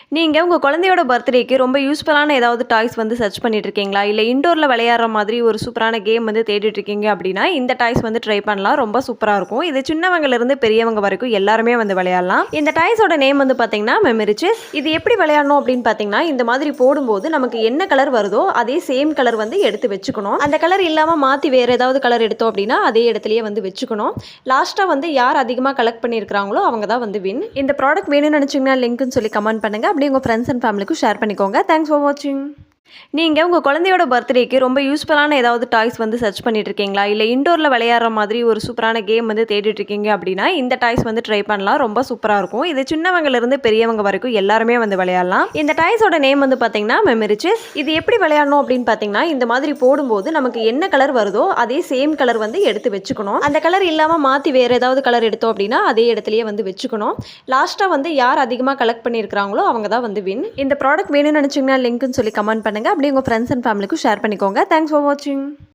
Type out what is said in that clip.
நீங்க உங்க குழந்தையோட பர்த்டேக்கு ரொம்ப யூஸ்ஃபுல்லான ஏதாவது டாய்ஸ் வந்து சர்ச் பண்ணிட்டு இருக்கீங்களா? இல்ல இன்டோர்ல விளையாடுற மாதிரி ஒரு சூப்பரான கேம் வந்து தேடிட்டு இருக்கீங்க அப்படின்னா, இந்த டாய்ஸ் வந்து ட்ரை பண்ணலாம். ரொம்ப சூப்பரா இருக்கும். இது சின்னவங்கலேருந்து பெரியவங்க வரைக்கும் எல்லாருமே வந்து விளையாடலாம். இந்த டாய்ஸோட நேம் வந்து பார்த்தீங்கன்னா, மெமரி செஸ். இது எப்படி விளையாடணும் அப்படின்னு பார்த்தீங்கன்னா, இந்த மாதிரி போடும்போது நமக்கு என்ன கலர் வருதோ, அதே சேம் கலர் வந்து எடுத்து வச்சுக்கணும். அந்த கலர் இல்லாம மாத்தி வேற ஏதாவது கலர் எடுத்தோம் அப்படின்னா, அதே இடத்துலயே வந்து வச்சுக்கணும். லாஸ்ட்டா வந்து யார் அதிகமா கலெக்ட் பண்ணியிருக்கிறாங்களோ, அவங்க தான் வந்து வின். இந்த ப்ராடக்ட் வேணும்னு நினைச்சீங்கன்னா லிங்க்னு சொல்லி கமெண்ட் பண்ணுங்க. அப்படியே உங்க ஃப்ரெண்ட்ஸ் அண்ட் ஃபேமிலிக்கும் ஷேர் பண்ணிக்கோங்க. தேங்க்ஸ் ஃபார் வாட்சிங். நீங்க உங்க குழந்தையோட பர்த்டேக்கு ரொம்ப யூஸ்ஃபுல்லான ஏதாவது டாய்ஸ் வந்து சர்ச் பண்ணிட்டு இருக்கீங்களா? இல்ல இன்டோர்ல விளையாடுற மாதிரி ஒரு சூப்பரான கேம் வந்து தேடிட்டு இருக்கீங்க அப்படின்னா, இந்த டாய்ஸ் வந்து ட்ரை பண்ணலாம். ரொம்ப சூப்பரா இருக்கும். இது சின்னவங்கலேருந்து பெரியவங்க வரைக்கும் எல்லாருமே வந்து விளையாடலாம். இந்த டாய்ஸோட நேம் வந்து பார்த்தீங்கன்னா, மெமரி செஸ். இது எப்படி விளையாடணும் அப்படின்னு பார்த்தீங்கன்னா, இந்த மாதிரி போடும்போது நமக்கு என்ன கலர் வருதோ, அதே சேம் கலர் வந்து எடுத்து வச்சுக்கணும். அந்த கலர் இல்லாம மாத்தி வேற ஏதாவது கலர் எடுத்தோம் அப்படின்னா, அதே இடத்துலயே வந்து வச்சுக்கணும். லாஸ்ட்டா வந்து யார் அதிகமா கலெக்ட் பண்ணியிருக்கிறாங்களோ, அவங்க தான் வந்து வின். இந்த ப்ராடக்ட் வேணும்னு நினைச்சீங்கன்னா லிங்க்னு சொல்லி கமெண்ட் பண்ணுங்க. அப்படியே உங்க ஃப்ரெண்ட்ஸ் அண்ட் ஃபேமிலிக்கும் ஷேர் பண்ணிக்கோங்க. தேங்க்ஸ் ஃபார் வாட்சிங்.